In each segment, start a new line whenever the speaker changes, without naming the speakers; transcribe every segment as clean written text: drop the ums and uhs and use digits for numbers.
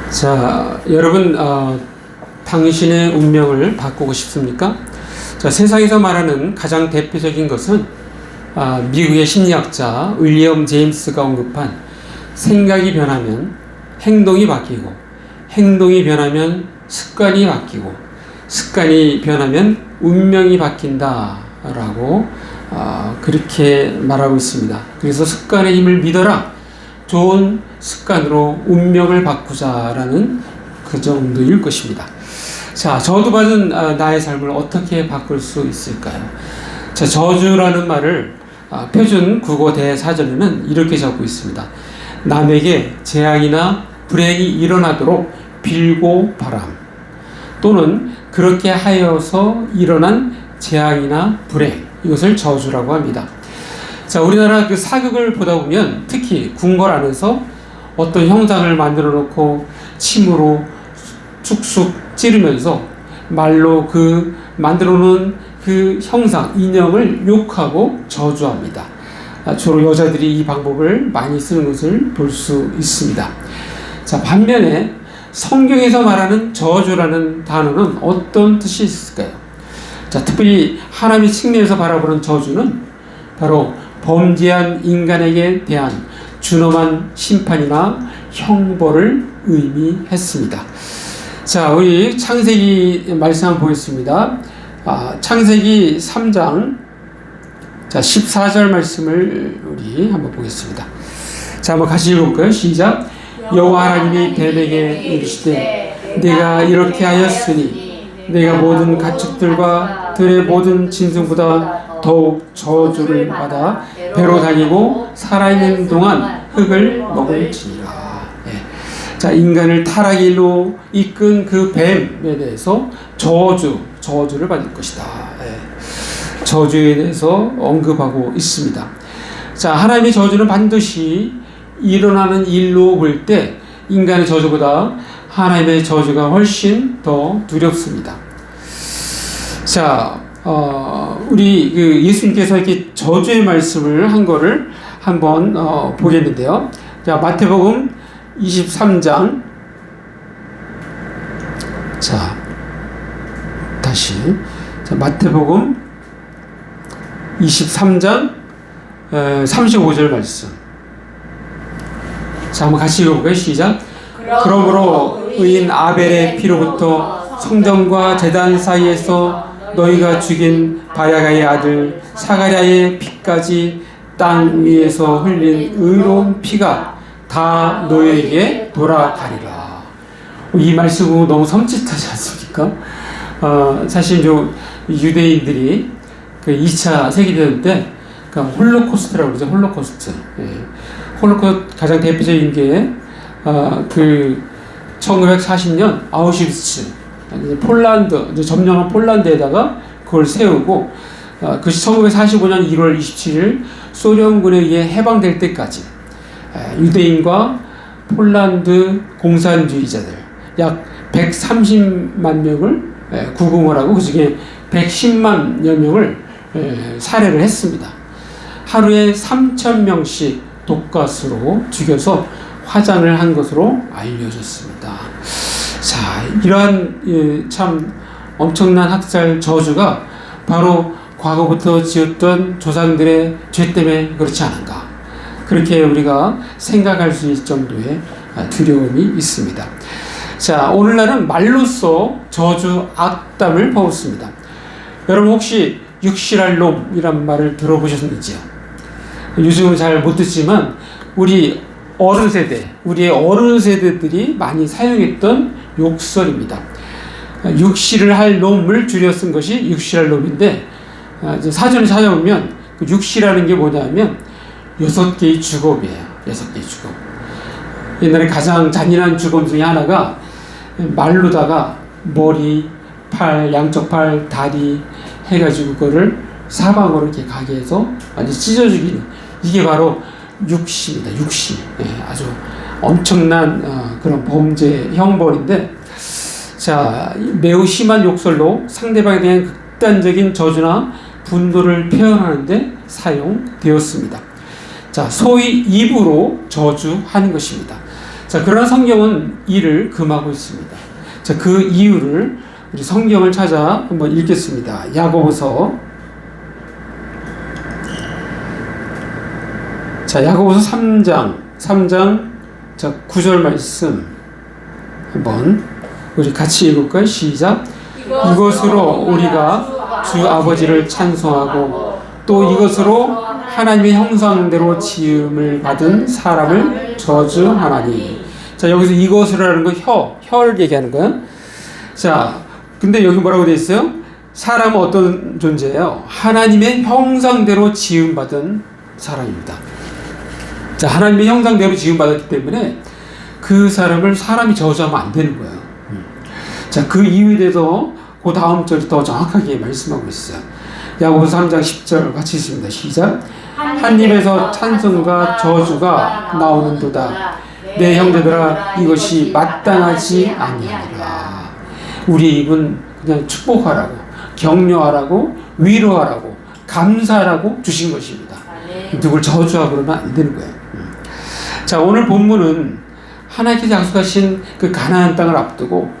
자, 여러분, 당신의 운명을 바꾸고 싶습니까? 자, 세상에서 말하는 가장 대표적인 것은 미국의 심리학자 윌리엄 제임스가 언급한 생각이 변하면 행동이 바뀌고, 행동이 변하면 습관이 바뀌고, 습관이 변하면 운명이 바뀐다라고 그렇게 말하고 있습니다. 그래서 습관의 힘을 믿어라. 좋은 습관으로 운명을 바꾸자라는 그 정도일 것입니다. 자, 저주받은 나의 삶을 어떻게 바꿀 수 있을까요? 자, 저주라는 말을 표준 국어 대사전에는 이렇게 적고 있습니다. 남에게 재앙이나 불행이 일어나도록 빌고 바람, 또는 그렇게 하여서 일어난 재앙이나 불행, 이것을 저주라고 합니다. 자, 우리나라 그 사극을 보다 보면 특히 궁궐 안에서 어떤 형상을 만들어 놓고 침으로 쑥쑥 찌르면서 말로 그 만들어 놓은 그 형상, 인형을 욕하고 저주합니다. 주로 여자들이 이 방법을 많이 쓰는 것을 볼 수 있습니다. 자, 반면에 성경에서 말하는 저주라는 단어는 어떤 뜻이 있을까요? 자, 특별히 하나님의 측면에서 바라보는 저주는 바로 범죄한 인간에게 대한 준엄한 심판이나 형벌을 의미했습니다. 자, 우리 창세기 말씀 한번 보겠습니다. 창세기 3장 14절 말씀을 우리 한번 보겠습니다. 자, 한번 같이 읽어볼까요? 시작. 여호와 하나님이 뱀에게 이르시되 내가 이렇게 하였으니 내가 모든 가축들과 들의 모든 짐승보다 더욱 저주를 받아 배로 다니고 살아있는 동안 흙을 먹을지니라. 자, 인간을 타락의 일로 이끈 그 뱀에 대해서 저주를 받을 것이다. 저주에 대해서 언급하고 있습니다. 자, 하나님의 저주는 반드시 일어나는 일로 볼 때 인간의 저주보다 하나님의 저주가 훨씬 더 두렵습니다. 자, 우리 그 예수님께서 이렇게 저주의 말씀을 한 거를 한번 보겠는데요. 자, 마태복음 23장. 자, 다시. 자, 마태복음 23장 35절 말씀. 자, 한번 같이 읽어볼까요? 시작. 그러므로 의인 아벨의 피로부터 성전과 제단 사이에서 너희가 죽인 바야가의 아들 사가랴의 피까지 땅 위에서 흘린 의로운 피가 다 너희에게 돌아가리라. 이 말씀은 너무 섬찟하지 않습니까? 사실 유대인들이 그 2차 세계대전 때 그 홀로코스트라고 그러죠. 홀로코스트. 홀로코스트 가장 대표적인 게 그 1940년 아우슈비츠, 폴란드, 점령한 폴란드에다가 그걸 세우고, 그것이 1945년 1월 27일 소련군에 의해 해방될 때까지 유대인과 폴란드 공산주의자들 약 130만 명을 구금을 하고 그 중에 110만여 명을 살해를 했습니다. 하루에 3,000명씩 독가스로 죽여서 화장을 한 것으로 알려졌습니다. 자, 이러한 참 엄청난 학살 저주가 바로 과거부터 지었던 조상들의 죄 때문에 그렇지 않은가, 그렇게 우리가 생각할 수 있을 정도의 두려움이 있습니다. 자, 오늘날은 말로써 저주 악담을 퍼붓습니다. 여러분 혹시 육실할 놈이란 말을 들어보셨는지요? 요즘은 잘 못 듣지만 우리의 어른 세대들이 많이 사용했던 욕설입니다. 육실을 할 놈을 줄여 쓴 것이 육실할 놈인데, 사전을 찾아보면 그 육시라는 게 뭐냐면 6개의 주검이에요. 6개의 주검. 옛날에 가장 잔인한 주검 중에 하나가 말로다가 머리, 팔, 양쪽 팔, 다리 해가지고 그거를 사방으로 이렇게 가게 해서 완전 찢어 죽이는, 이게 바로 육시입니다. 육시. 아주 엄청난 그런 범죄 형벌인데, 자, 매우 심한 욕설로 상대방에 대한 극단적인 저주나 분노를 표현하는데 사용되었습니다. 자, 소위 입으로 저주하는 것입니다. 자, 그러나 성경은 이를 금하고 있습니다. 자, 그 이유를 우리 성경을 찾아 한번 읽겠습니다. 야고보서. 자, 야고보서 3장 자, 9절 말씀 한번 우리 같이 읽을까요? 시작. 이것으로 우리가 주 아버지를 찬송하고 또 이것으로 하나님의 형상대로 지음을 받은 사람을 저주하나니. 자, 여기서 이것으로라는 거 혀를 얘기하는 거예요. 자, 근데 여기 뭐라고 되어 있어요? 사람은 어떤 존재예요? 하나님의 형상대로 지음받은 사람입니다. 자, 하나님의 형상대로 지음받았기 때문에 그 사람을 사람이 저주하면 안 되는 거예요. 자, 그 이유에 대해서 그 다음 절이 더 정확하게 말씀하고 있어요. 야고보서 3장 10절 같이 있습니다. 시작. 한 입에서 찬송과 저주가 나오는도다. 내 형제들아, 이것이 마땅하지 아니하니라. 우리 입은 그냥 축복하라고, 격려하라고, 위로하라고, 감사하라고 주신 것입니다. 누굴 저주하고 그러면 안 되는 거예요. 자, 오늘 본문은 하나님께서 약속하신 그 가나안 땅을 앞두고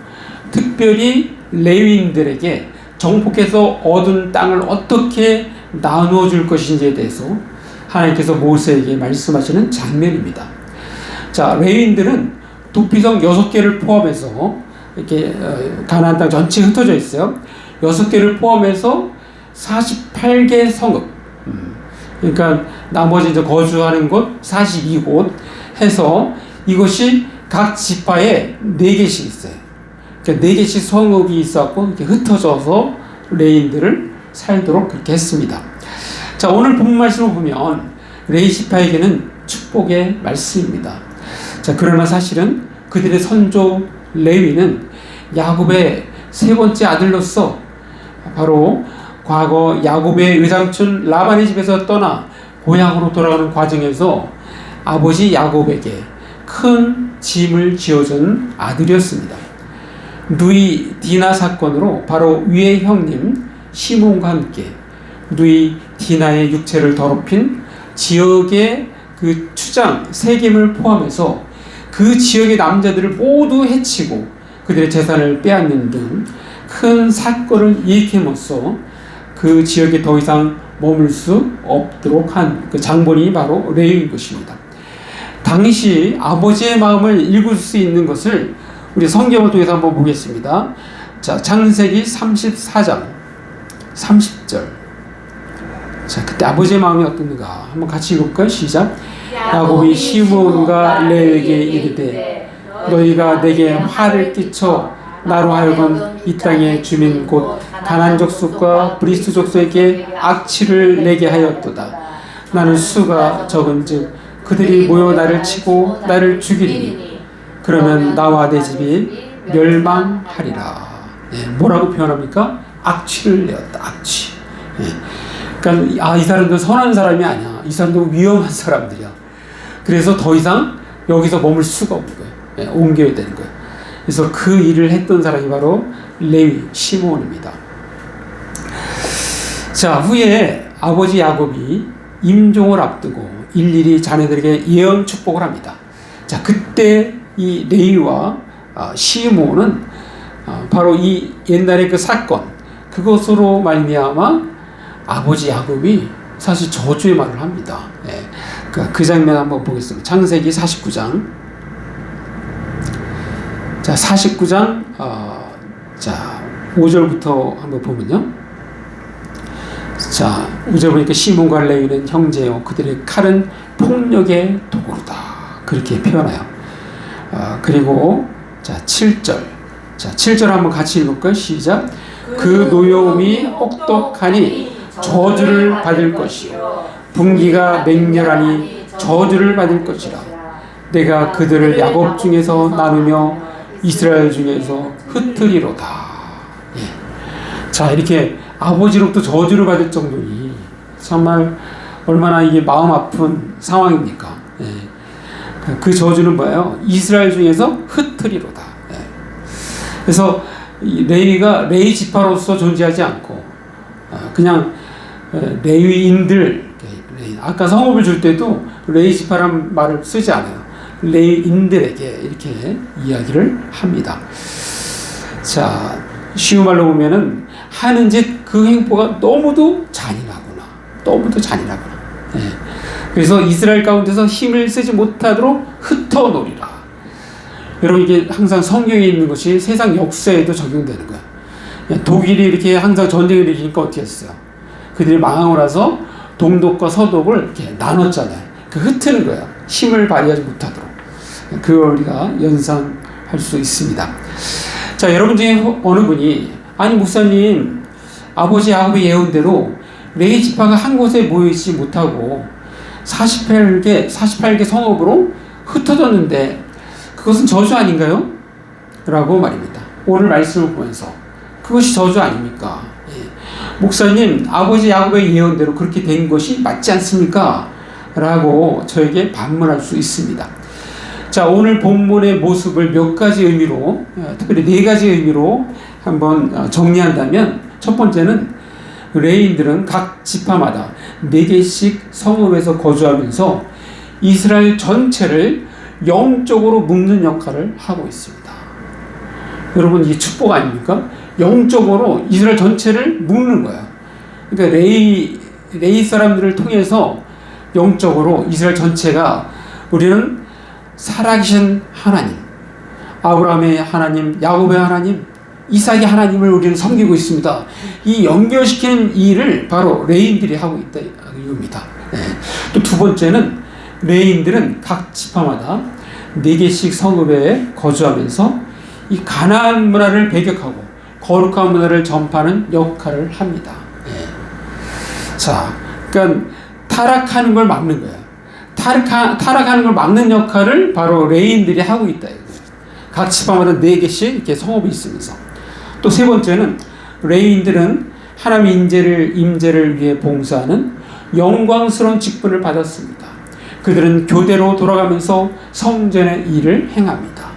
특별히 레위인들에게 정복해서 얻은 땅을 어떻게 나누어 줄 것인지에 대해서 하나님께서 모세에게 말씀하시는 장면입니다. 자, 레위인들은 도피성 6개를 포함해서 이렇게 가나안 땅 전체에 흩어져 있어요. 6개를 포함해서 48개 성읍, 그러니까 나머지 이제 거주하는 곳 42곳 해서 이것이 각 지파에 4개씩 있어요. 그러니까 4개씩 성읍이 있었고 이렇게 흩어져서 레위인들을 살도록 그렇게 했습니다. 자, 오늘 본문 말씀을 보면 레위 지파에게는 축복의 말씀입니다. 자, 그러나 사실은 그들의 선조 레위는 야곱의 3번째 아들로서 바로 과거 야곱의 외삼촌 라반의 집에서 떠나 고향으로 돌아가는 과정에서 아버지 야곱에게 큰 짐을 지어준 아들이었습니다. 누이 디나 사건으로 바로 위의 형님 시몬과 함께 누이 디나의 육체를 더럽힌 지역의 그 추장 세겜을 포함해서 그 지역의 남자들을 모두 해치고 그들의 재산을 빼앗는 등 큰 사건을 일으킴으로써 그 지역에 더 이상 머물 수 없도록 한 그 장본인이 바로 레위인 것입니다. 당시 아버지의 마음을 읽을 수 있는 것을 우리 성경을 통해서 한번 보겠습니다. 자, 창세기 34장 30절. 자, 그때 아버지의 마음이 어떻는가 한번 같이 읽을까요? 시작. 야곱이 시므온과 레위에게 이르되 너희가 내게 화를 끼쳐 나로 하여금 이 땅의 주민 곧 가나안 족속과 브리스 족속에게 악취를 내게 하였도다. 나는 수가 적은즉 그들이 모여 나를 치고 나를 죽이리니 그러면 나와 내 집이 멸망하리라. 예, 뭐라고 표현합니까? 악취를 내었다. 악취. 예. 그러니까 이 사람들 선한 사람이 아니야. 이 사람들 위험한 사람들이야. 그래서 더 이상 여기서 머물 수가 없는 거예요. 예, 옮겨야 되는 거예요. 그래서 그 일을 했던 사람이 바로 레위 시므온입니다. 자, 후에 아버지 야곱이 임종을 앞두고 일일이 자네들에게 예언 축복을 합니다. 자, 그때 이 레위와 시므온은 바로 이 옛날의 그 사건 그것으로 말미암아 아버지 야곱이 사실 저주의 말을 합니다. 예. 그 장면 한번 보겠습니다. 창세기 49장. 자, 49장 자 5절부터 한번 보면요. 자, 5절 보니까 시몬과 레위는 형제요 그들의 칼은 폭력의 도구로다 그렇게 표현해요. 그리고 자 7절. 자 7절 한번 같이 읽을까요? 시작. 그 노여움이 혹독하니 저주를 받을 것이요 분기가 맹렬하니 저주를 받을 것이라. 내가 그들을 야곱 중에서 나누며 이스라엘 중에서 흩으리로다. 예. 자, 이렇게 아버지로부터 저주를 받을 정도니 정말 얼마나 이게 마음 아픈 상황입니까? 예. 그 저주는 뭐예요? 이스라엘 중에서 흩으리로다. 예. 그래서 레위가 레위 지파로서 존재하지 않고 그냥 레위인들, 아까 성읍을 줄 때도 레위 지파란 말을 쓰지 않아요. 레위인들에게 이렇게 이야기를 합니다. 자, 쉬운 말로 보면은 하는 짓 그 행보가 너무도 잔인하구나. 너무도 잔인하구나. 예. 그래서 이스라엘 가운데서 힘을 쓰지 못하도록 흩어놓으리라. 여러분, 이게 항상 성경에 있는 것이 세상 역사에도 적용되는 거야. 독일이 이렇게 항상 전쟁을 일으키니까 어떻게 했어요? 그들이 망하고 나서 동독과 서독을 이렇게 나눴잖아요. 그 흩트는 거야. 힘을 발휘하지 못하도록. 그걸 우리가 연상할 수 있습니다. 자, 여러분 중에 어느 분이, 아니 목사님, 아버지 야곱의 예언대로 레위 지파가 한 곳에 모이지 못하고 48개 성읍으로 흩어졌는데 그것은 저주 아닌가요? 라고 말입니다. 오늘 말씀을 보면서 그것이 저주 아닙니까? 예. 목사님, 아버지 야곱의 예언대로 그렇게 된 것이 맞지 않습니까? 라고 저에게 반문할 수 있습니다. 자, 오늘 본문의 모습을 몇 가지 의미로, 특별히 4가지 의미로 한번 정리한다면, 첫 번째는 레위인들은 각 지파마다 4개씩 성읍에서 거주하면서 이스라엘 전체를 영적으로 묶는 역할을 하고 있습니다. 여러분, 이게 축복 아닙니까? 영적으로 이스라엘 전체를 묶는 거야. 그러니까 레위 사람들을 통해서 영적으로 이스라엘 전체가, 우리는 살아계신 하나님, 아브라함의 하나님, 야곱의 하나님, 이삭의 하나님을 우리는 섬기고 있습니다. 이 연결시키는 일을 바로 레위인들이 하고 있다 이겁니다. 네. 또 두 번째는 레위인들은 각 지파마다 4개씩 성읍에 거주하면서 이 가나안 문화를 배격하고 거룩한 문화를 전파하는 역할을 합니다. 네. 자, 그러니까 타락하는 걸 막는 거야. 타락하는 걸 막는 역할을 바로 레위인들이 하고 있다. 각 지파마다 4개씩 이렇게 성읍이 있으면서. 또 세 번째는 레위인들은 하나님의 임재를 위해 봉사하는 영광스러운 직분을 받았습니다. 그들은 교대로 돌아가면서 성전의 일을 행합니다.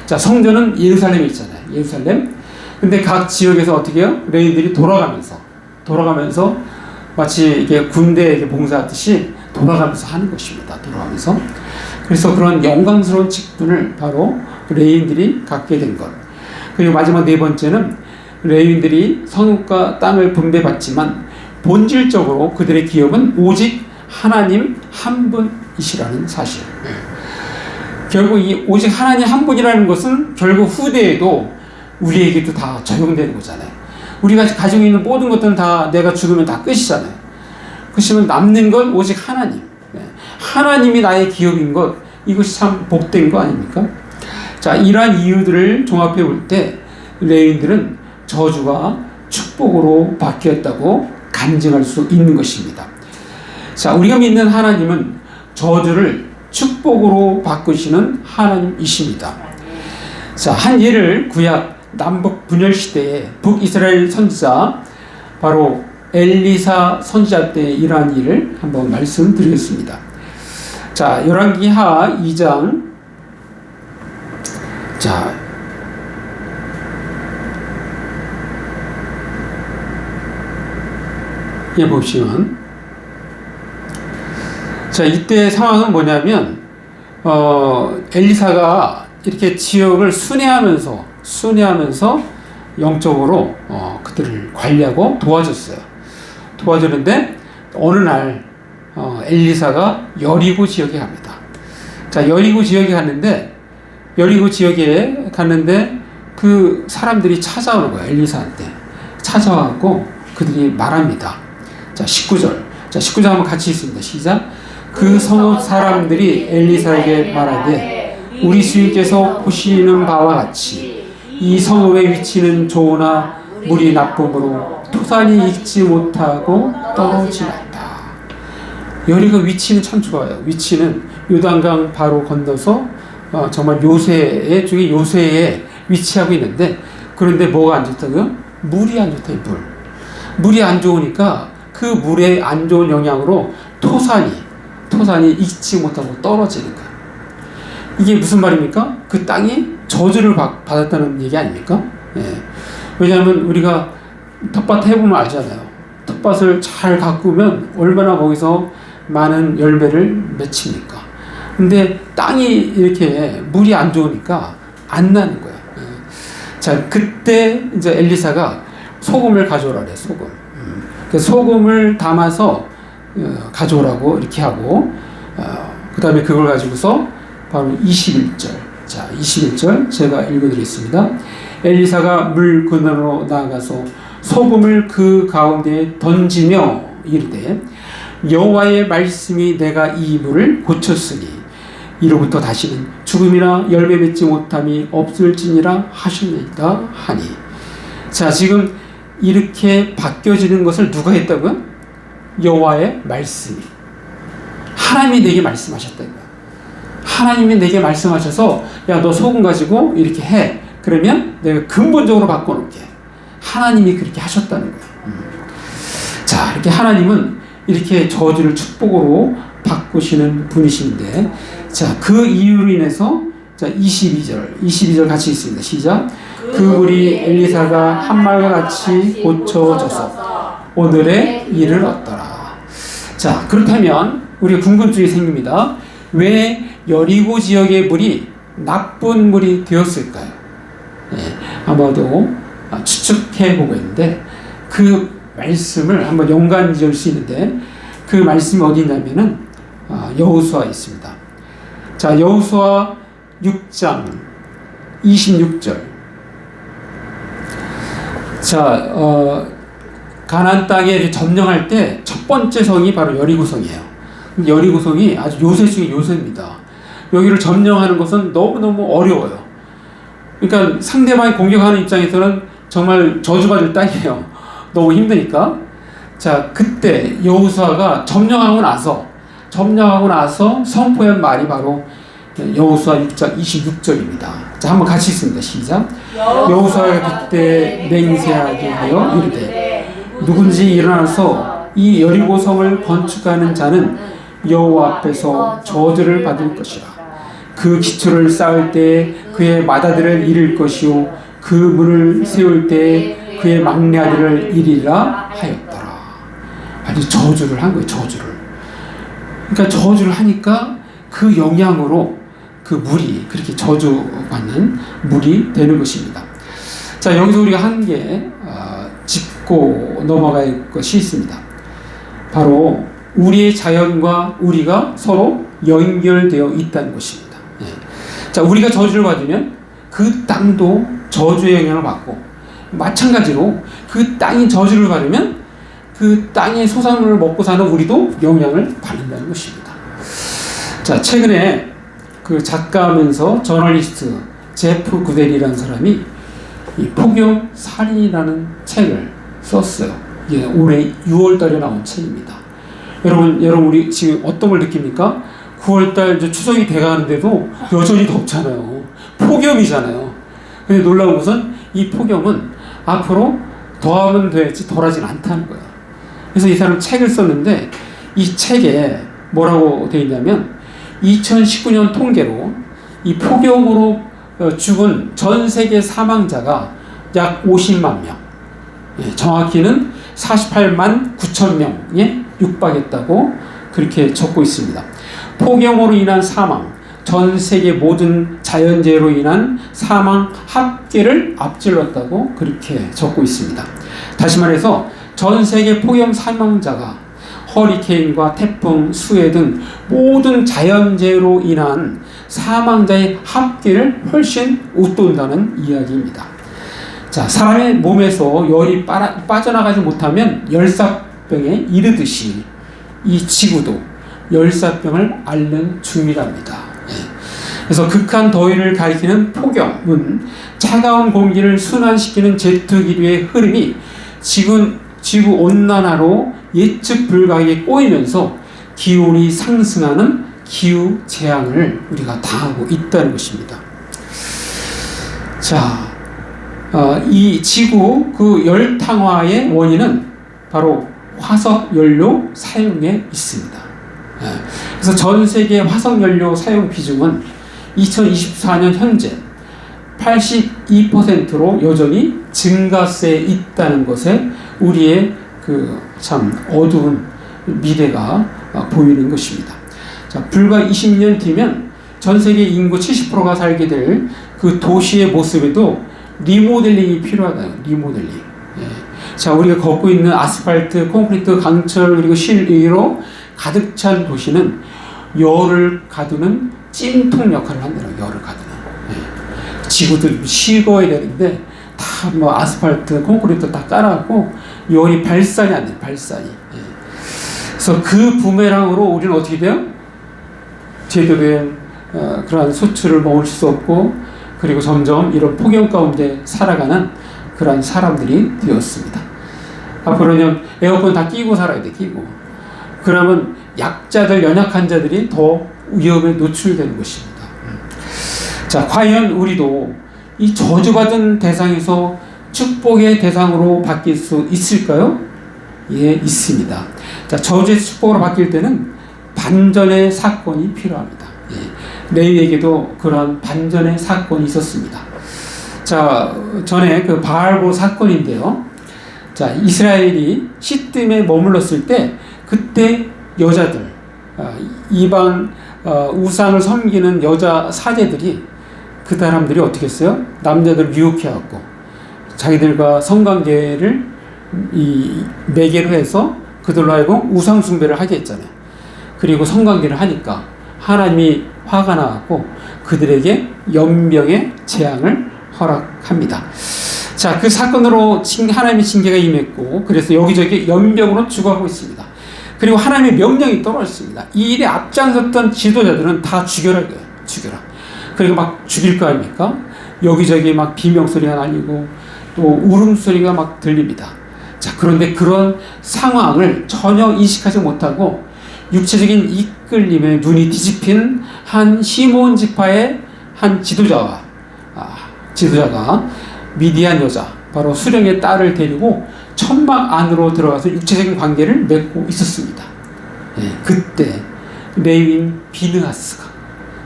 자, 성전은 예루살렘에 있잖아요. 예루살렘. 근데 각 지역에서 어떻게 해요? 레위인들이 돌아가면서 마치 이게 군대에게 봉사하듯이 돌아가면서 하는 것입니다. 돌아가면서. 그래서 그런 영광스러운 직분을 바로 레위인들이 갖게 된 것. 그리고 마지막 4번째는 레위인들이 성읍과 땅을 분배받지만 본질적으로 그들의 기업은 오직 하나님 한 분이시라는 사실. 결국 이 오직 하나님 한 분이라는 것은 결국 후대에도 우리에게도 다 적용되는 거잖아요. 우리가 가지고 있는 모든 것들은 다 내가 죽으면 다 끝이잖아요. 그렇지만 남는 건 오직 하나님. 하나님이 나의 기업인 것, 이것이 참 복된 거 아닙니까? 자, 이러한 이유들을 종합해 볼 때 레위인들은 저주가 축복으로 바뀌었다고 간증할 수 있는 것입니다. 자, 우리가 믿는 하나님은 저주를 축복으로 바꾸시는 하나님이십니다. 자, 한 예를 구약 남북 분열 시대에 북이스라엘 선지자 바로 엘리사 선지자 때 이러한 일을 한번 말씀드리겠습니다. 자, 열왕기하 2장. 자, 예, 보시면, 자, 이때 상황은 뭐냐면, 엘리사가 이렇게 지역을 순회하면서 영적으로 그들을 관리하고 도와줬어요. 도와주는데 어느 날 엘리사가 여리고 지역에 갑니다. 자, 여리고 지역에 갔는데 그 사람들이 찾아오는 거예요. 엘리사한테 찾아와갖고 그들이 말합니다. 자, 19절. 자, 19절 한번 같이 있습니다. 시작. 그 성읍 사람들이 엘리사에게 말하되 우리 주인께서 보시는 바와 같이 이 성읍의 위치는 좋으나 물이 나쁨으로 토산이 익지 못하고 떨어지나이다. 여리고 위치는 참 좋아요. 위치는 요단강 바로 건너서 정말 요새에 위치하고 있는데, 그런데 뭐가 안 좋다고요? 물이 안 좋다. 물이 안 좋으니까 그 물의 안 좋은 영향으로 토산이 익지 못하고 떨어지는 거예요. 이게 무슨 말입니까? 그 땅이 저주를 받았다는 얘기 아닙니까? 예. 왜냐하면 우리가 텃밭 해보면 알잖아요. 텃밭을 잘 가꾸면 얼마나 거기서 많은 열매를 맺힙니까? 근데 땅이 이렇게 물이 안 좋으니까 안 나는 거야. 자, 그때 이제 엘리사가 소금을 가져오라 그래, 소금. 그 소금을 담아서 가져오라고 이렇게 하고, 그 다음에 그걸 가지고서 바로 21절. 자, 21절 제가 읽어드리겠습니다. 엘리사가 물 근원으로 나아가서 소금을 그 가운데에 던지며 이르되 여호와의 말씀이 내가 이 물을 고쳤으니 이로부터 다시는 죽음이나 열매 맺지 못함이 없을지니라 하셨나이다 하니. 자, 지금 이렇게 바뀌어지는 것을 누가 했다고요? 여호와의 말씀이. 하나님이 내게 말씀하셨다는 거야. 하나님이 내게 말씀하셔서 야, 너 소금 가지고 이렇게 해. 그러면 내가 근본적으로 바꿔놓게. 하나님이 그렇게 하셨다는 거야. 자, 이렇게 하나님은 이렇게 저주를 축복으로 바꾸시는 분이신데, 자, 그 이유로 인해서, 자, 22절 같이 있습니다. 시작. 그 물이 엘리사가 한 말과 같이 고쳐져서 오늘의 일을 얻더라. 자, 그렇다면 우리가 궁금증이 생깁니다. 왜 여리고 지역의 물이 나쁜 물이 되었을까요? 네, 아마도 추측해 보고 있는데, 그 말씀을 한번 연관 지을 수 있는데, 그 말씀이 어디 있냐면은 여호수아에 있습니다. 자, 여호수아 6장 26절. 자, 가나안 땅에 점령할 때 첫 번째 성이 바로 여리고성이에요. 여리고성이 아주 요새 중에 요새입니다. 여기를 점령하는 것은 너무너무 어려워요. 그러니까 상대방이 공격하는 입장에서는 정말 저주받을 땅이에요. 너무 힘드니까. 자, 그때 여호수아가 점령하고 나서 선포한 말이 바로 여호수아 6장 26절입니다. 자, 한번 같이 읽습니다. 시작. 여호수아가 그때 맹세하게 하여 이르되 누군지 일어나서 이 여리고성을 건축하는 자는 여호와 앞에서 저주를 받을 것이라. 그 기초를 쌓을 때 그의 맏아들을 잃을 것이요 그 문을 세울 때 그의 막내 아들을 잃으리라 하였더라. 아주 저주를 한 거예요. 저주를. 그러니까 저주를 하니까 그 영향으로 그 물이 그렇게 저주받는 물이 되는 것입니다. 자, 여기서 우리가 한 개 짚고 넘어갈 것이 있습니다. 바로 우리의 자연과 우리가 서로 연결되어 있다는 것입니다. 예. 자, 우리가 저주를 받으면 그 땅도 저주의 영향을 받고, 마찬가지로 그 땅이 저주를 받으면 그 땅의 소산물을 먹고 사는 우리도 영향을 받는다는 것입니다. 자, 최근에 그 작가면서 저널리스트 제프 구델이라는 사람이 이 폭염 살인이라는 책을 썼어요. 이게 올해 6월달에 나온 책입니다. 여러분 우리 지금 어떤 걸 느낍니까? 9월달 이제 추석이 돼가는데도 여전히 덥잖아요. 폭염이잖아요. 근데 놀라운 것은 이 폭염은 앞으로 더하면 되지 덜하진 않다는 거예요. 그래서 이 사람 책을 썼는데 이 책에 뭐라고 되어 있냐면 2019년 통계로 이 폭염으로 죽은 전 세계 사망자가 약 50만 명, 정확히는 48만 9천 명에 육박했다고 그렇게 적고 있습니다. 폭염으로 인한 사망, 전 세계 모든 자연재해로 인한 사망 합계를 앞질렀다고 그렇게 적고 있습니다. 다시 말해서 전 세계 폭염 사망자가 허리케인과 태풍, 수해 등 모든 자연재해로 인한 사망자의 합계를 훨씬 웃돈다는 이야기입니다. 자, 사람의 몸에서 열이 빠져나가지 못하면 열사병에 이르듯이 이 지구도 열사병을 앓는 중이랍니다. 그래서 극한 더위를 가리키는 폭염은 차가운 공기를 순환시키는 제트 기류의 흐름이 지구 온난화로 예측 불가하게 꼬이면서 기온이 상승하는 기후 재앙을 우리가 당하고 있다는 것입니다. 자, 이 지구 그 열탕화의 원인은 바로 화석 연료 사용에 있습니다. 그래서 전 세계 화석 연료 사용 비중은 2024년 현재 82%로 여전히 증가세에 있다는 것에 우리의 그 참 어두운 미래가 보이는 것입니다. 자, 불과 20년 뒤면 전 세계 인구 70%가 살게 될 그 도시의 모습에도 리모델링이 필요하다. 리모델링. 예. 자, 우리가 걷고 있는 아스팔트, 콘크리트, 강철 그리고 실외로 가득 찬 도시는 열을 가두는 찜통 역할을 한다는 거예요. 열을 가두는. 예. 지구도 식어야 되는데 다 뭐 아스팔트, 콘크리트 다 깔아갖고 열이 발산이 안 돼. 발산이. 예. 그래서 그 부메랑으로 우리는 어떻게 돼요? 제대로 된 그러한 소출을 머물 수 없고 그리고 점점 이런 폭염 가운데 살아가는 그러한 사람들이 되었습니다. 앞으로는 에어컨 다 끼고 살아야 돼. 끼고. 그러면 약자들, 연약한 자들이 더 위험에 노출되는 것입니다. 자, 과연 우리도 이 저주받은 대상에서 축복의 대상으로 바뀔 수 있을까요? 예, 있습니다. 자, 저주의 축복으로 바뀔 때는 반전의 사건이 필요합니다. 예. 레위에게도 그런 반전의 사건이 있었습니다. 자, 전에 그 바알보 사건인데요. 자, 이스라엘이 시딤에 머물렀을 때 그때 여자들, 이방 우상을 섬기는 여자 사제들이 그 사람들이 어떻게 했어요? 남자들 유혹해갖고 자기들과 성관계를 이 매개로 해서 그들로 하여금 우상 숭배를 하게 했잖아요. 그리고 성관계를 하니까 하나님이 화가 나고 그들에게 연병의 재앙을 허락합니다. 자, 그 사건으로 하나님의 징계가 임했고 그래서 여기저기 연병으로 죽어가고 있습니다. 그리고 하나님의 명령이 떨어졌습니다. 이 일에 앞장섰던 지도자들은 다 죽여라 이거예요. 죽여라. 그리고 막 죽일 거 아닙니까? 여기저기 막 비명소리가 나뉘고 또 울음소리가 막 들립니다. 자, 그런데 그런 상황을 전혀 인식하지 못하고 육체적인 이끌림에 눈이 뒤집힌 한 시몬 지파의 한 지도자가 미디안 여자, 바로 수령의 딸을 데리고 천막 안으로 들어가서 육체적인 관계를 맺고 있었습니다. 예, 그때 레위인 비느하스가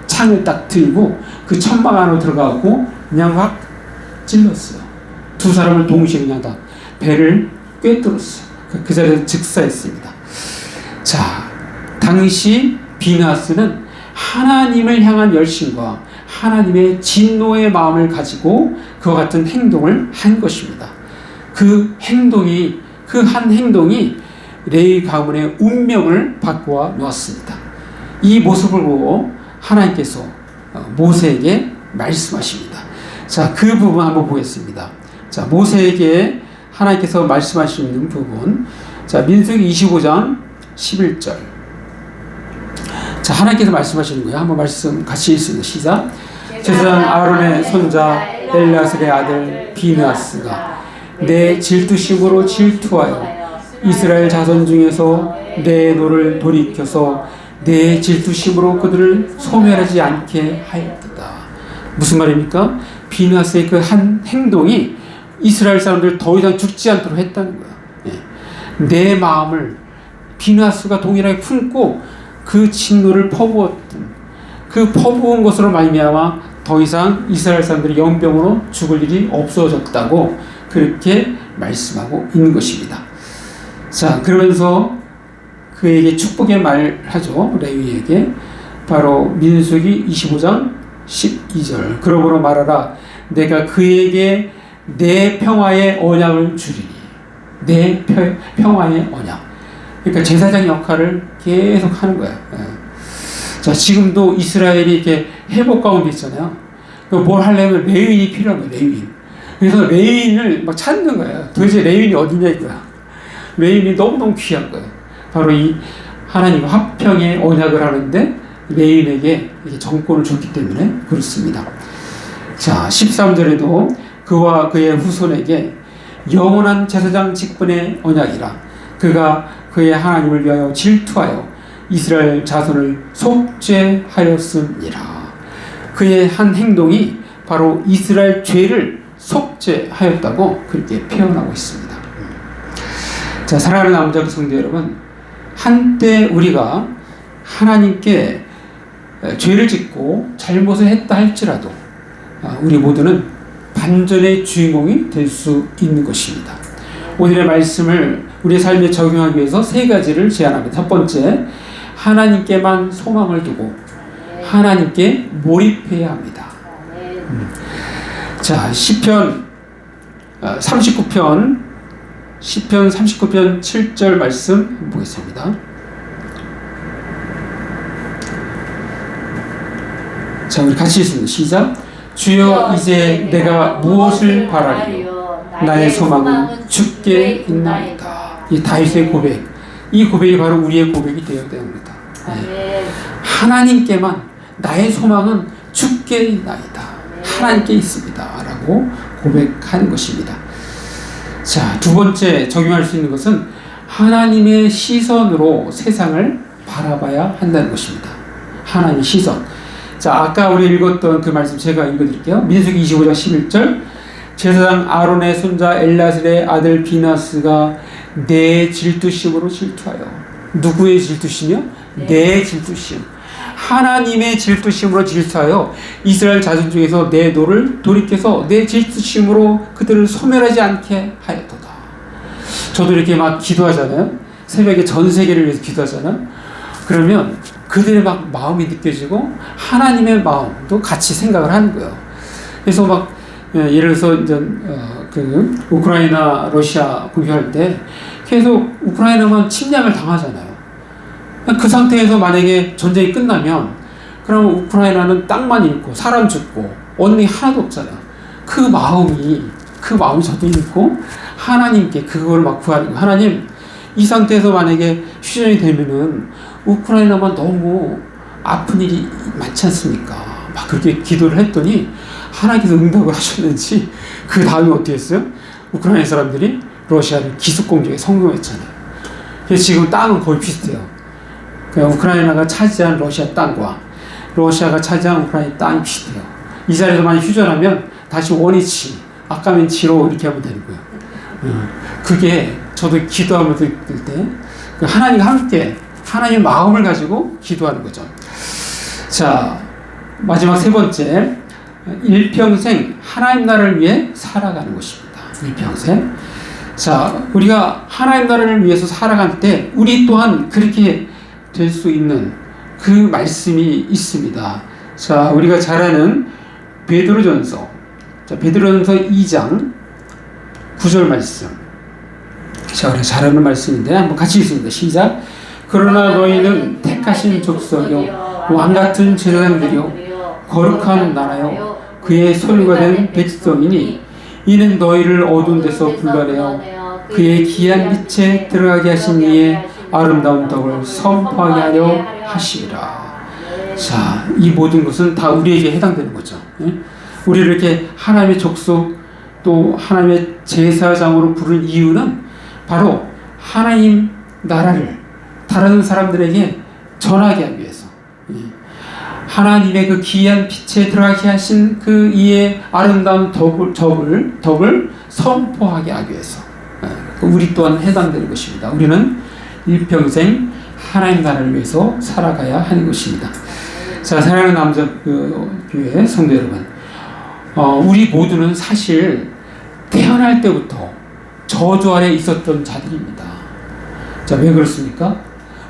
창을 딱 들고 그 천막 안으로 들어가고 그냥 확 찔렀어요. 두 사람을 동시에 그냥 다 배를 꿰뚫었어요. 그 자리에서 즉사했습니다. 자, 당시 비느하스는 하나님을 향한 열심과 하나님의 진노의 마음을 가지고 그와 같은 행동을 한 것입니다. 그 한 행동이 레위 가문의 운명을 바꾸어 놓았습니다. 이 모습을 보고 하나님께서 모세에게 말씀하십니다. 자, 그 부분 한번 보겠습니다. 자, 모세에게 하나님께서 말씀하시는 부분. 자, 민수기 25장 11절. 자, 하나님께서 말씀하시는 거예요. 한번 말씀 같이 읽습니다. 시작. 제사장 아론의 손자 엘리아살의 아들 비느하스가 내 질투심으로 질투하여 이스라엘 자손 중에서 내 노를 돌이켜서 내 질투심으로 그들을 소멸하지 않게 하였다. 무슨 말입니까? 비느하스의 그 한 행동이 이스라엘 사람들 더 이상 죽지 않도록 했다는 거야. 예. 내 마음을 비느하스가 동일하게 품고 그 진노를 퍼부었던 그 퍼부은 것으로 말미암아 더 이상 이스라엘 사람들이 연병으로 죽을 일이 없어졌다고 그렇게 말씀하고 있는 것입니다. 자, 그러면서 그에게 축복의 말하죠. 레위에게. 바로 민수기 25장 12절. 그러므로 말하라. 내가 그에게 내 평화의 언약을 주리니. 내 평화의 언약. 그러니까 제사장 역할을 계속 하는 거야. 자, 지금도 이스라엘이 이렇게 회복 가운데 있잖아요. 뭘 하려면 레위인이 필요한 거야, 레위인. 그래서 레위인을 막 찾는 거야. 도대체 레위인이 어디냐 이거야. 레위인이 너무너무 귀한 거예요. 바로 이 하나님과 화평의 언약을 하는데 레위인에게 이렇게 정권을 줬기 때문에 그렇습니다. 자, 13절에도 그와 그의 후손에게 영원한 제사장 직분의 언약이라. 그가 그의 하나님을 위하여 질투하여 이스라엘 자손을 속죄하였음이라. 그의 한 행동이 바로 이스라엘 죄를 속죄하였다고 그렇게 표현하고 있습니다. 자, 사랑하는 남자 성도 여러분, 한때 우리가 하나님께 죄를 짓고 잘못을 했다 할지라도 우리 모두는 반전의 주인공이 될 수 있는 것입니다. 오늘의 말씀을 우리의 삶에 적용하기 위해서 세 가지를 제안합니다. 첫 번째, 하나님께만 소망을 두고 하나님께 몰입해야 합니다. 자, 시편 39편 7절 말씀 보겠습니다. 자, 우리 같이 읽습니다. 시작. 주여, 이제 내가 무엇을 바라리요? 나의 소망은 주께 있나이다. 이 다윗의 고백, 이 고백이 바로 우리의 고백이 되어야 됩니다. 네. 하나님께만, 나의 소망은 주께 있나이다. 하나님께 있습니다. 라고 고백하는 것입니다. 자, 두 번째 적용할 수 있는 것은 하나님의 시선으로 세상을 바라봐야 한다는 것입니다. 하나님의 시선. 자, 아까 우리 읽었던 그 말씀 제가 읽어드릴게요. 민수기 25장 11절. 제사장 아론의 손자 엘라셀의 아들 비나스가 내 질투심으로 질투하여. 누구의 질투심이요? 내 질투심. 하나님의 질투심으로 질투하여 이스라엘 자손 중에서 내 노를 돌이켜서 내 질투심으로 그들을 소멸하지 않게 하였도다. 저도 이렇게 막 기도하잖아요. 새벽에 전 세계를 위해서 기도하잖아요. 그러면 그들의 막 마음이 느껴지고 하나님의 마음도 같이 생각을 하는 거예요. 그래서 막 예를 들어서 이제 그 우크라이나 러시아 공격할 때 계속 우크라이나만 침략을 당하잖아요. 그 상태에서 만약에 전쟁이 끝나면 그러면 우크라이나는 땅만 잃고 사람 죽고 얻는 게 하나도 없잖아요. 그 마음이 저도 있고 하나님께 그걸 막 구하는 거예요. 하나님, 이 상태에서 만약에 휴전이 되면은 우크라이나만 너무 아픈 일이 많지 않습니까? 막 그렇게 기도를 했더니 하나님께서 응답을 하셨는지 그 다음에 어떻게 했어요? 우크라이나 사람들이 러시아를 기습 공격에 성공했잖아요. 그래서 지금 땅은 거의 비슷해요. 그러니까 우크라이나가 차지한 러시아 땅과 러시아가 차지한 우크라이나 땅이 비슷해요. 이 자리에서 만약 휴전하면 다시 원위치, 아까면치로 이렇게 하면 되는 거예요. 그게 저도 기도하면서 들 때 하나님과 함께 하나님의 마음을 가지고 기도하는 거죠. 자, 마지막 세 번째, 일평생 하나님 나라를 위해 살아가는 것입니다. 일평생. 자, 우리가 하나님 나라를 위해서 살아갈 때 우리 또한 그렇게 될 수 있는 그 말씀이 있습니다. 자, 우리가 잘 아는 베드로전서. 자, 베드로전서 2장 9절 말씀. 자, 우리가 잘 아는 말씀인데 한번 같이 읽습니다. 시작. 그러나 너희는 택하신 족속이요 왕같은 제사장들이요 거룩한 나라요 그의 소유가 된 백성이니 이는 너희를 어두운 데서 불러내어 그의 귀한 빛에 들어가게 하신 이의 아름다운 덕을 선포하게 하려 하시리라. 자, 이 모든 것은 다 우리에게 해당되는 거죠. 우리를 이렇게 하나님의 족속 또 하나님의 제사장으로 부른 이유는 바로 하나님 나라를 다른 사람들에게 전하게 하기 위해서, 하나님의 그 귀한 빛에 들어가게 하신 그 이의 아름다운 덕을 선포하게 하기 위해서 우리 또한 해당되는 것입니다. 우리는 일평생 하나님 나라를 위해서 살아가야 하는 것입니다. 자, 사랑하는 남자 교회 성도 여러분, 우리 모두는 사실 태어날 때부터 저주 아래 있었던 자들입니다. 자, 왜 그렇습니까?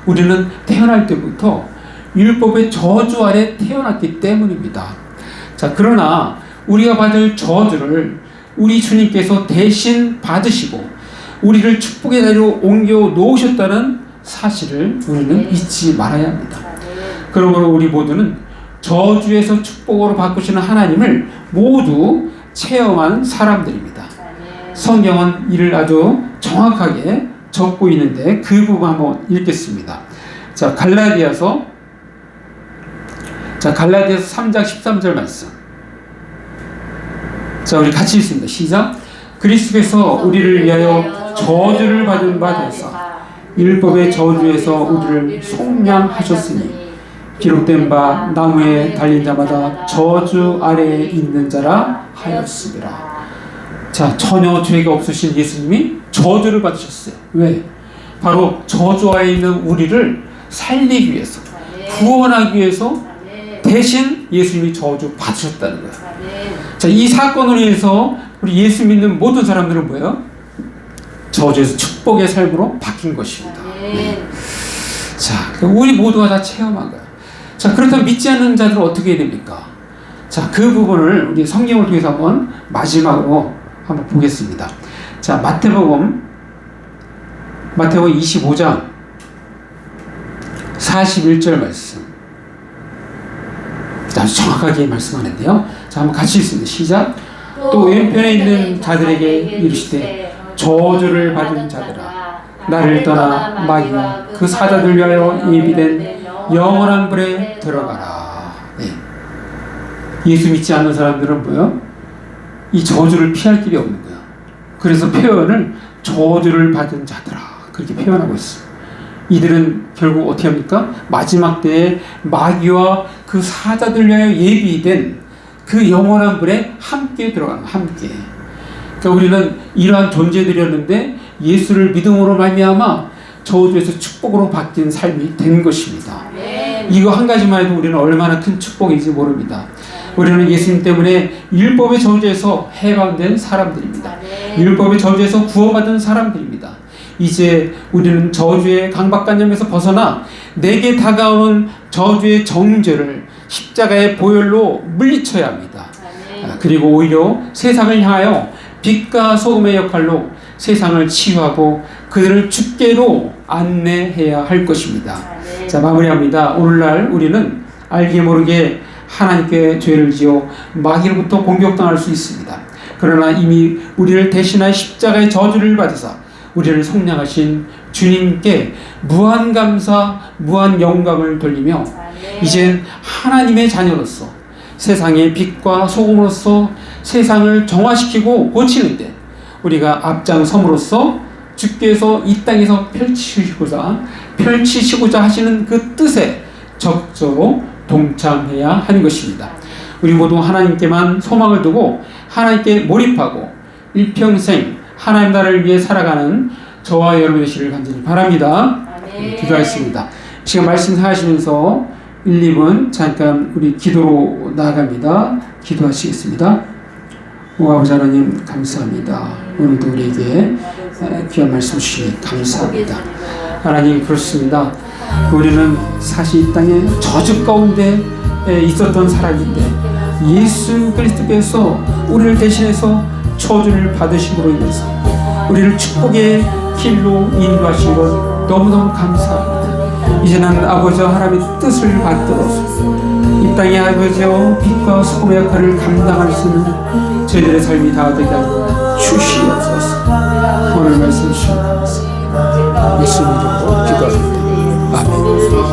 우리는 태어날 때부터 율법의 저주 아래 태어났기 때문입니다. 자, 그러나 우리가 받을 저주를 우리 주님께서 대신 받으시고 우리를 축복의 자리로 옮겨 놓으셨다는 사실을 우리는 잊지 말아야 합니다. 그러므로 우리 모두는 저주에서 축복으로 바꾸시는 하나님을 모두 체험한 사람들입니다. 성경은 이를 아주 정확하게 적고 있는데 그 부분 한번 읽겠습니다. 자, 갈라디아서 3장 13절 말씀. 자, 우리 같이 읽습니다. 시작. 그리스도께서 우리를 위하여 저주를 받은 바 되사 율법의 저주에서 우리를 속량하셨으니 기록된 바 나무에 달린 자마다 저주 아래에 있는 자라 하였습니다. 자, 전혀 죄가 없으신 예수님이 저주를 받으셨어요. 왜? 바로 저주 아래에 있는 우리를 살리기 위해서, 구원하기 위해서 대신 예수님이 저주 받으셨다는 거예요. 자, 이 사건으로 인해서 우리 예수 믿는 모든 사람들은 뭐예요? 저주에서 축복의 삶으로 바뀐 것입니다. 자, 우리 모두가 다 체험한 거예요. 자, 그렇다면 믿지 않는 자들은 어떻게 해야 됩니까? 자, 그 부분을 우리 성경을 통해서 한번 마지막으로 한번 보겠습니다. 자, 마태복음 25장 41절 말씀. 아주 정확하게 말씀하는데요. 자, 한번 같이 읽습니다. 시작. 또 왼편에 있는 자들에게 이르시되 저주를 받은 자들아 나를 떠나 마귀와 그 사자들 위하여 예비된 영원한 불에 들어가라. 네. 예수 믿지 않는 사람들은 뭐요? 이 저주를 피할 길이 없는 거예요. 그래서 표현을 저주를 받은 자들아 그렇게 표현하고 있어요. 이들은 결국 어떻게 합니까? 마지막 때에 마귀와 그 사자들 위하여 예비된 그 영원한 불에 함께 들어가는 함께. 그러니까 우리는 이러한 존재들이었는데 예수를 믿음으로 말미암아 저주에서 축복으로 바뀐 삶이 된 것입니다. 이거 한 가지만 해도 우리는 얼마나 큰 축복인지 모릅니다. 우리는 예수님 때문에 율법의 저주에서 해방된 사람들입니다. 율법의 저주에서 구원받은 사람들입니다. 이제 우리는 저주의 강박관념에서 벗어나 내게 다가오는 저주의 정죄를 십자가의 보혈로 물리쳐야 합니다. 그리고 오히려 세상을 향하여 빛과 소금의 역할로 세상을 치유하고 그들을 주께로 안내해야 할 것입니다. 자, 마무리합니다. 오늘날 우리는 알게 모르게 하나님께 죄를 지어 마귀로부터 공격당할 수 있습니다. 그러나 이미 우리를 대신하여 십자가의 저주를 받으사 우리를 속량하신 주님께 무한 감사, 무한 영광을 돌리며 이젠 하나님의 자녀로서 세상의 빛과 소금으로서 세상을 정화시키고 고치는데 우리가 앞장섬으로써 주께서 이 땅에서 펼치시고자 하시는 그 뜻에 적극적으로 동참해야 하는 것입니다. 우리 모두 하나님께만 소망을 두고 하나님께 몰입하고 일평생 하나님 나라를 위해 살아가는 저와 여러분 되시기를 간절히 바랍니다. 기도하겠습니다. 지금 말씀하시면서 1, 2분 잠깐 우리 기도로 나아갑니다. 기도하시겠습니다. 오 아버지 하나님 감사합니다. 오늘도 우리에게 귀한 말씀 주시니 감사합니다. 하나님 그렇습니다. 우리는 사실 이 땅에 저주 가운데 있었던 사람인데 예수 그리스도께서 우리를 대신해서 저주를 받으심으로 인해서 우리를 축복의 길로 인도하신 것 너무너무 감사합니다. 이제는 아버지 하나님의 뜻을 받들어서 이 땅에 아버지여 빛과 소금의 역할을 감당할 수 있는 저희들의 삶이 다 되게 주시옵소서. 오늘 말씀 주시옵소서. 예수님 이름으로 기도합니다. 아멘.